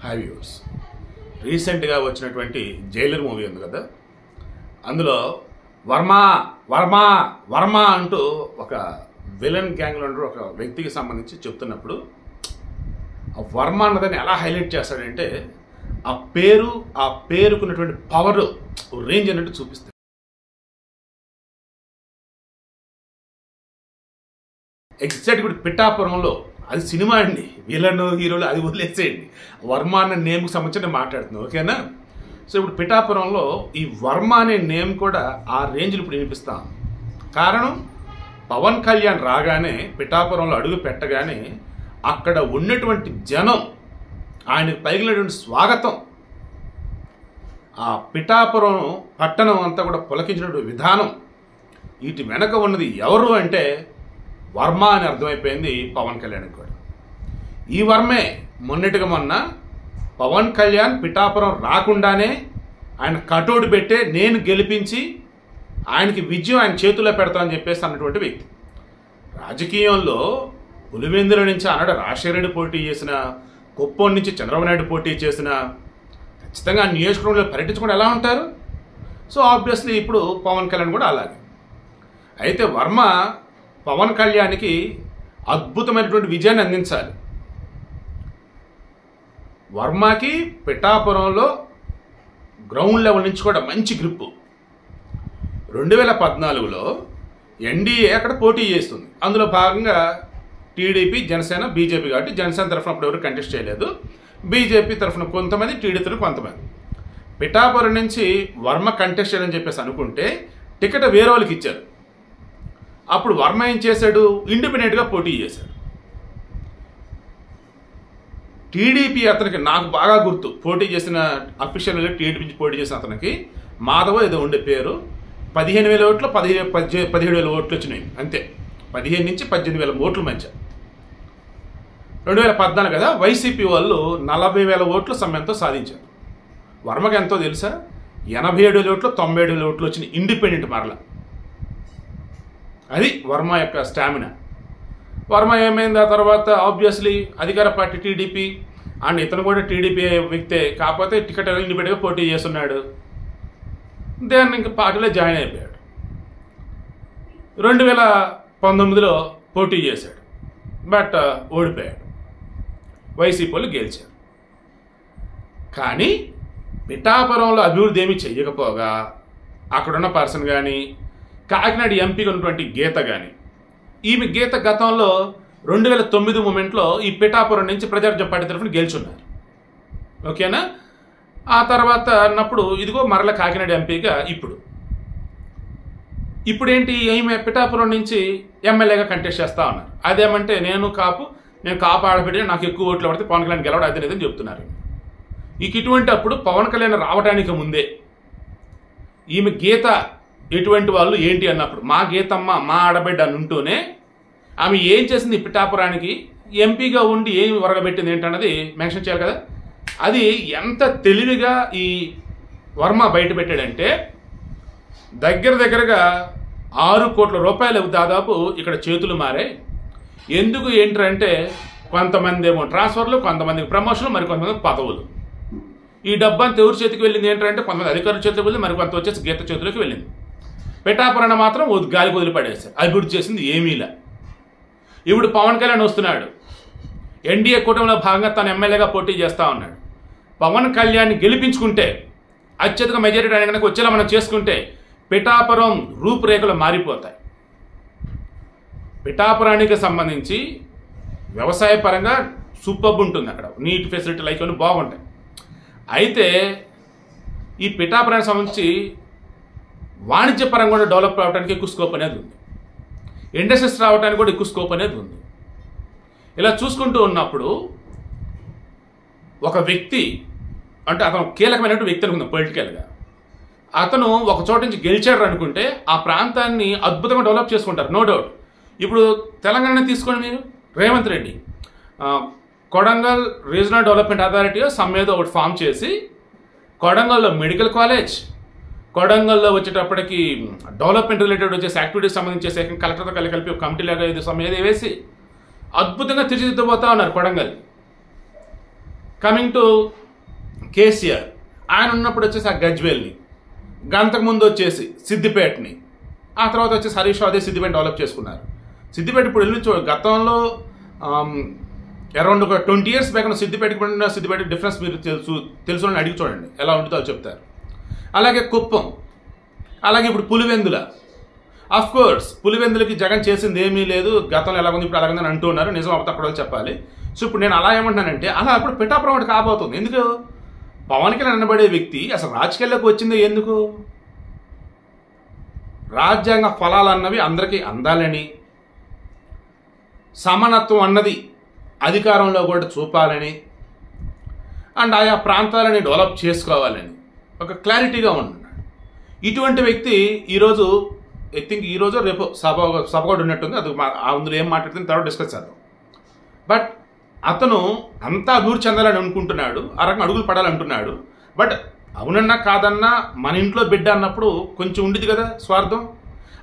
Hi viewers, రీసెంట్గా వచ్చినటువంటి Jailer movie ఉంది కదా, అందులో వర్మ వర్మ వర్మ అంటూ ఒక విలన్ గ్యాంగ్లో ఉండే ఒక వ్యక్తికి సంబంధించి చెప్తున్నప్పుడు ఆ వర్మ అన్నదాన్ని ఎలా హైలైట్ చేస్తాడంటే ఆ పేరుకున్నటువంటి పవర్ రేంజ్ అన్నట్టు చూపిస్తాడు. ఎగ్జాక్ట్ ఇప్పుడు పిఠాపురంలో అది సినిమా అండి, విలన్ హీరోలు అది వదిలేసేయండి, వర్మ అన్న నేమ్కి సంబంధించి మాట్లాడుతున్నాం, ఓకేనా? సో ఇప్పుడు పిఠాపురంలో ఈ వర్మ అనే నేమ్ కూడా ఆ రేంజ్లో ఇప్పుడు వినిపిస్తాం. కారణం పవన్ కళ్యాణ్ రాగానే పిఠాపురంలో అడుగు పెట్టగానే అక్కడ ఉన్నటువంటి జనం ఆయనకు పలికినటువంటి స్వాగతం, ఆ పిఠాపురం పట్టణం అంతా కూడా పులకించినటువంటి విధానం, వీటి వెనక ఉన్నది ఎవరు అంటే వర్మ అని అర్థమైపోయింది పవన్ కళ్యాణ్ కూడా. ఈ వర్మే మొన్నటిగా మొన్న పవన్ కళ్యాణ్ పిఠాపురం రాకుండానే ఆయన కటౌట్ పెట్టే నేను గెలిపించి ఆయనకి విజయం ఆయన చేతుల్లో పెడతానని చెప్పేసి అన్నటువంటి వ్యక్తి. రాజకీయంలో పులివెందుల నుంచి ఆనాడు రాజశేఖర రెడ్డి పోటీ చేసిన, కుప్పం నుంచి చంద్రబాబు నాయుడు పోటీ చేసిన, ఖచ్చితంగా ఆ నియోజకవర్గంలో పర్యటించకుండా ఎలా ఉంటారు? సో ఆబ్వియస్లీ ఇప్పుడు పవన్ కళ్యాణ్ కూడా అలాగే. అయితే వర్మ పవన్ కళ్యాణ్కి అద్భుతమైనటువంటి విజయాన్ని అందించాలి. వర్మకి పిఠాపురంలో గ్రౌండ్ లెవెల్ నుంచి కూడా మంచి గ్రిప్పు. 2014లో ఎన్డీఏ అక్కడ పోటీ చేస్తుంది. అందులో భాగంగా టీడీపీ, జనసేన, బీజేపీ, కాబట్టి జనసేన తరఫున అప్పుడు ఎవరు కంటెస్ట్ చేయలేదు, బీజేపీ తరఫున కొంతమంది, టీడీపీ తరఫున కొంతమంది. పిఠాపురం నుంచి వర్మ కంటెస్ట్ చేయాలని చెప్పేసి అనుకుంటే టికెట్ వేరే వాళ్ళకి ఇచ్చారు. అప్పుడు వర్మ ఏం చేశాడు, ఇండిపెండెంట్గా పోటీ చేశాడు. టీడీపీ అతనికి, నాకు బాగా గుర్తు, పోటీ చేసిన అఫీషియల్గా టీడీపీ నుంచి పోటీ చేసిన అతనికి మాధవ ఏదో ఉండే పేరు, 15,000 ఓట్లు 17,000 ఓట్లు వచ్చినాయి అంతే. 15 నుంచి 18,000 ఓట్ల మధ్య. 2014 కదా, వైసీపీ వాళ్ళు 40,000 ఓట్ల సమయంతో సాధించారు. వర్మకి ఎంతో తెలుసా, 87,000 ఓట్లు 97,000 ఓట్లు వచ్చినాయి ఇండిపెండెంట్ మరల. అది వర్మ యొక్క స్టామినా. వర్మ ఏమైంది ఆ తర్వాత, ఆబ్వియస్లీ అధికార పార్టీ టీడీపీ, అండ్ ఇతను కూడా టీడీపీ వ్యక్తే, కాకపోతే టికెట్ ఇండిపెండెంట్గా పోటీ చేస్తున్నాడు. దాన్ని ఇంకా పార్టీలో జాయిన్ అయిపోయాడు. 2019లో పోటీ చేశాడు, బట్ ఓడిపోయాడు. వైసీపీ వాళ్ళు గెలిచారు. కానీ పిఠాపురంలో అభివృద్ధి ఏమీ చెయ్యకపోగా అక్కడున్న పర్సన్ కానీ, కాకినాడ ఎంపీగా ఉన్నటువంటి గీత కానీ, ఈమె గీత గతంలో 2009 మూమెంట్లో ఈ పిఠాపురం నుంచి ప్రజారాజ్యం పార్టీ తరఫున గెలుచున్నారు, ఓకేనా? ఆ తర్వాత అన్నప్పుడు ఇదిగో మరల కాకినాడ ఎంపీగా ఇప్పుడేంటి, ఈమె పిఠాపురం నుంచి ఎమ్మెల్యేగా కంటెస్ట్ చేస్తా ఉన్నారు. అదేమంటే నేను కాపు ఆడబిడ్డ, నాకు ఎక్కువ ఓట్లు పడితే పవన్ కళ్యాణ్ గెలవడం అదే లేదని చెప్తున్నారు. ఇటువంటి అప్పుడు పవన్ కళ్యాణ్ రావడానికి ముందే ఈమె గీత ఎటువంటి వాళ్ళు ఏంటి అన్నప్పుడు, మా గీతమ్మ మా ఆడబిడ్డ అని ఉంటూనే ఆమె ఏం చేసింది, పిఠాపురానికి ఎంపీగా ఉండి ఏం వరగబెట్టింది ఏంటన్నది మెన్షన్ చేయాలి కదా. అది ఎంత తెలివిగా ఈ వర్మ బయట పెట్టాడంటే దగ్గరగా 6 కోట్ల రూపాయలు దాదాపు ఇక్కడ చేతులు మారాయి. ఎందుకు ఏంటంటే కొంతమంది ఏమో ట్రాన్స్ఫర్లు, కొంతమందికి ప్రమోషన్లు, మరి కొంతమందికి పదవులు. ఈ డబ్బంతా ఎవరి చేతికి వెళ్ళింది ఏంటంటే కొంతమంది అధికారుల చేతికి వెళ్ళింది, మరి కొంత వచ్చేసి గీత చేతులకు వెళ్ళింది. పిఠాపురాన్ని మాత్రం గాలి వదిలిపడేశారు, అభివృద్ధి చేసింది ఏమీలా. ఇప్పుడు పవన్ కళ్యాణ్ వస్తున్నాడు, ఎన్డీఏ కూటమిలో భాగంగా తను ఎమ్మెల్యేగా పోటీ చేస్తూ ఉన్నాడు. పవన్ కళ్యాణ్ గెలిపించుకుంటే, అత్యధిక మెజారిటీ ఆయన కనుక వచ్చేలా మనం చేసుకుంటే పిఠాపురం రూపురేఖలు మారిపోతాయి. పిఠాపురానికి సంబంధించి వ్యవసాయ పరంగా సూపర్బ్ ఉంటుంది, అక్కడ నీటి ఫెసిలిటీ లైక్ అన్నీ బాగుంటాయి. అయితే ఈ పిఠాపురానికి సంబంధించి వాణిజ్యపరంగా కూడా డెవలప్ అవ్వడానికి ఎక్కువ స్కోప్ అనేది ఉంది, ఇండస్ట్రీస్ రావడానికి కూడా ఎక్కువ స్కోప్ అనేది ఉంది. ఇలా చూసుకుంటూ ఉన్నప్పుడు ఒక వ్యక్తి, అంటే అతను కీలకమైనటువంటి వ్యక్తి అనుకుందాం పొలిటికల్గా, అతను ఒక చోట నుంచి గెలిచాడు అనుకుంటే ఆ ప్రాంతాన్ని అద్భుతంగా డెవలప్ చేసుకుంటారు, నో డౌట్. ఇప్పుడు తెలంగాణ తీసుకోండి మీరు, Revanth Reddy Kodangal regional development authority సమ్మేదో ఒకటి ఫామ్ చేసి కొడంగల్లో మెడికల్ కాలేజ్, కొడంగల్లో వచ్చేటప్పటికి డెవలప్మెంట్ రిలేటెడ్ వచ్చేసి యాక్టివిటీస్ సంబంధించేసి కలెక్టర్తో కలిపి ఒక కమిటీ లాగా ఇది సమయం వేసి అద్భుతంగా తీర్చిదిద్దబోతా ఉన్నారు కొడంగల్. కమింగ్ టు కేసీఆర్, ఆయన ఉన్నప్పుడు వచ్చేసి ఆ గజ్వేల్ని, అంతకుముందు వచ్చేసి సిద్దిపేటని, ఆ తర్వాత వచ్చేసి హరీష్ రావు అదే సిద్దిపేట డెవలప్ చేసుకున్నారు. సిద్దిపేట ఇప్పుడు వెళ్ళి గతంలో అరౌండ్ ఒక 20 years బ్యాక్ సిద్దిపేట డిఫరెన్స్ మీరు తెలుసు అని అడిగి చూడండి, ఎలా ఉంటుందో అది చెప్తారు. అలాగే కుప్పం, అలాగే ఇప్పుడు పులివెందుల. అఫ్ కోర్స్ పులివెందులకి జగన్ చేసింది ఏమీ లేదు, గతంలో ఎలాగుంది ఇప్పుడు అలాగుందని అంటూ ఉన్నారు, నిజం అవుతా అక్కడ చెప్పాలి. సో ఇప్పుడు నేను అలా ఏమంటున్నానంటే, అలా ఇప్పుడు పిఠాపురం ఒకటి కాబోతుంది. ఎందుకు? పవన్ కళ్యాణ్ అనబడే వ్యక్తి అసలు రాజకీయాల్లోకి వచ్చిందో ఎందుకు? రాజ్యాంగ ఫలాలు అన్నవి అందరికీ అందాలని, సమానత్వం అన్నది అధికారంలో కూడా చూపాలని, అండ్ ఆయా ప్రాంతాలని డెవలప్ చేసుకోవాలని ఒక క్లారిటీగా ఉంటున్నాడు. ఇటువంటి వ్యక్తి ఈరోజు ఐ థింక్ ఈరోజు రేపు సభ కూడా ఉన్నట్టుంది, అది అందులో ఏం మాట్లాడుతుంది తర్వాత డిస్కస్ చేద్దాం. బట్ అతను అంతా అభివృద్ధి చెందాలని అనుకుంటున్నాడు, ఆ రకంగా అడుగులు పడాలంటున్నాడు. బట్ అవునన్నా కాదన్నా మన ఇంట్లో బిడ్డ అన్నప్పుడు కొంచెం ఉండిద్ది కదా స్వార్థం.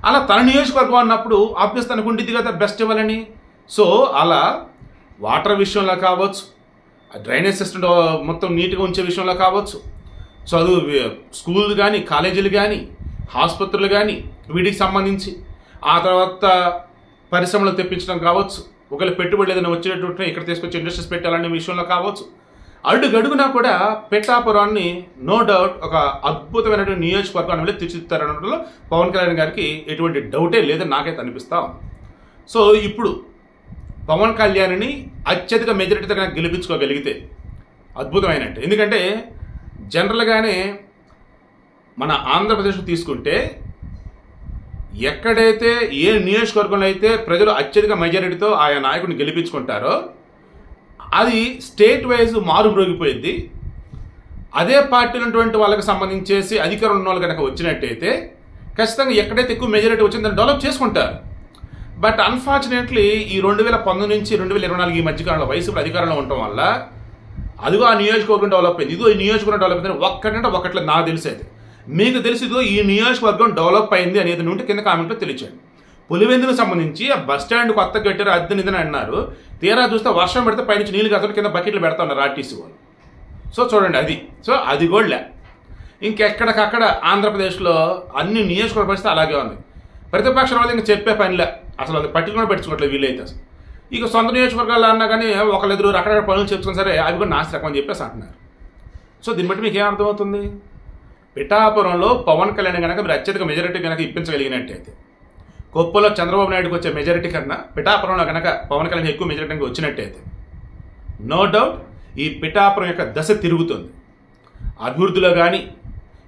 అలా తన నియోజకవర్గం అన్నప్పుడు ఆబ్వియస్ తనకు ఉండిద్ది కదా బెస్ట్ ఇవ్వాలని. సో అలా వాటర్ విషయంలో కావచ్చు, డ్రైనేజ్ సిస్టమ్ మొత్తం నీట్గా ఉంచే విషయంలో కావచ్చు, చదువు స్కూళ్ళు కానీ కాలేజీలు కానీ ఆసుపత్రులు కానీ వీటికి సంబంధించి, ఆ తర్వాత పరిశ్రమలు తెప్పించడం కావచ్చు, ఒకవేళ పెట్టుబడి ఏదైనా వచ్చేటట్టు ఇక్కడ తీసుకొచ్చి ఇండస్ట్రీస్ పెట్టాలనే విషయంలో కావచ్చు, అడుగడుగునా కూడా పిఠాపురాన్ని నో డౌట్ ఒక అద్భుతమైనటువంటి నియోజకవర్గాన్ని తీర్చిదిద్దారనడంలో పవన్ కళ్యాణ్ గారికి ఎటువంటి డౌటే లేదని నాకైతే అనిపిస్తా ఉంది. సో ఇప్పుడు పవన్ కళ్యాణ్ని అత్యధిక మెజారిటీతో కనుక గెలిపించుకోగలిగితే అద్భుతమైనట్టు. ఎందుకంటే జనరల్గానే మన ఆంధ్రప్రదేశ్ తీసుకుంటే ఎక్కడైతే ఏ నియోజకవర్గంలో అయితే ప్రజలు అత్యధిక మెజారిటీతో ఆయా నాయకుడిని గెలిపించుకుంటారో అది స్టేట్ వైజ్ మారుమ్రోగిపోయింది. అదే పార్టీ ఉన్నటువంటి వాళ్ళకి సంబంధించేసి అధికారం ఉన్న వాళ్ళు కనుక వచ్చినట్టయితే ఖచ్చితంగా ఎక్కడైతే ఎక్కువ మెజారిటీ వచ్చిందో దాన్ని డెవలప్ చేసుకుంటారు. బట్ అన్ఫార్చునేట్లీ ఈ 2019 నుంచి 2024 ఈ మధ్యకాలంలో వైసీపీ అధికారంలో ఉండటం వల్ల అదిగో ఆ నియోజకవర్గం డెవలప్ అయింది, ఇదిగో ఈ నియోజకవర్గం డెవలప్ అయింది ఒక్కటంటే ఒకట్లేదు నాకు తెలిసేది. మీకు తెలిసి ఇదిగో ఈ నియోజకవర్గం డెవలప్ అయింది అనేది ఉంటే కింద కామెంట్లో తెలియచేయండి. పులివెందులకు సంబంధించి ఆ బస్ స్టాండ్ కొత్త కట్టారు అద్దె నిధని అన్నారు, తీరా చూస్తే వర్షం పెడితే పైనుంచి నీళ్ళు కాకుండా కింద బకెట్లు పెడతా ఉన్నారు ఆర్టీసీ వాళ్ళు. సో చూడండి అది. సో అది కూడా ఇంకెక్కడికక్కడ ఆంధ్రప్రదేశ్లో అన్ని నియోజకవర్గ పరిస్థితి అలాగే ఉంది. ప్రతిపక్షం వాళ్ళు ఇంకా చెప్పే పనిలే, అసలు అది పట్టించుకొని పెట్టుకోవట్లేదు వీళ్ళైతే. అసలు ఇక సొంత నియోజకవర్గాలు అన్నా కానీ ఒకళ్ళెదురు అక్కడక్కడ పనులు చెప్పుకుని సరే అవి కూడా నాశరకం అని చెప్పేసి అంటున్నారు. సో దీన్ని బట్టి మీకు ఏమర్థమవుతుంది? పిఠాపురంలో పవన్ కళ్యాణ్ కనుక మీరు అత్యధిక మెజారిటీ కనుక ఇప్పించగలిగినట్టయితే, కొప్పలో చంద్రబాబు నాయుడుకి వచ్చే మెజారిటీ కన్నా పిఠాపురంలో కనుక పవన్ కళ్యాణ్ ఎక్కువ మెజారిటీ వచ్చినట్టయితే నో డౌట్ ఈ పిఠాపురం యొక్క దశ తిరుగుతుంది. అభివృద్ధిలో కానీ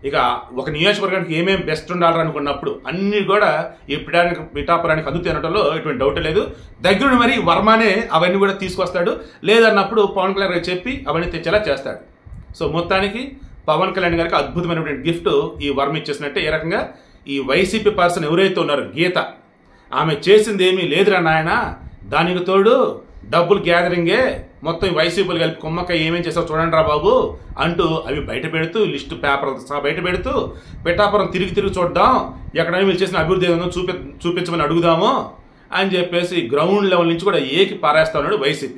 ఇక ఒక నియోజకవర్గానికి ఏమేమి బెస్ట్ ఉండాలనుకున్నప్పుడు అన్నీ కూడా ఈ పిఠాపురానికి అందుతాయి అనడంలో ఎటువంటి డౌట్ లేదు. దగ్గరుండి మరి వర్మనే అవన్నీ కూడా తీసుకొస్తాడు, లేదన్నప్పుడు పవన్ కళ్యాణ్ గారికి చెప్పి అవన్నీ తెచ్చేలా చేస్తాడు. సో మొత్తానికి పవన్ కళ్యాణ్ గారికి అద్భుతమైనటువంటి గిఫ్ట్ ఈ వర్మ ఇచ్చేసినట్టే. ఏ రకంగా ఈ వైసీపీ పర్సన్ ఎవరైతే ఉన్నారో గీత, ఆమె చేసింది ఏమీ లేదురా నాయన, దానికి తోడు డబ్బులు గ్యాదరింగే, మొత్తం వైసీపీలు కలిపి కుమ్మక్క ఏమేం చేస్తావు చూడండి రా బాబు అంటూ అవి బయట పెడుతూ లిస్టు పేపర్లు సహా బయట పెడుతూ పిఠాపురం తిరిగి చూద్దాం, ఎక్కడైనా మీరు చేసిన అభివృద్ధి ఏదైనా చూపించమని అడుగుదాము అని చెప్పేసి గ్రౌండ్ లెవెల్ నుంచి కూడా ఏకి పారేస్తా ఉన్నాడు వైసీపీ.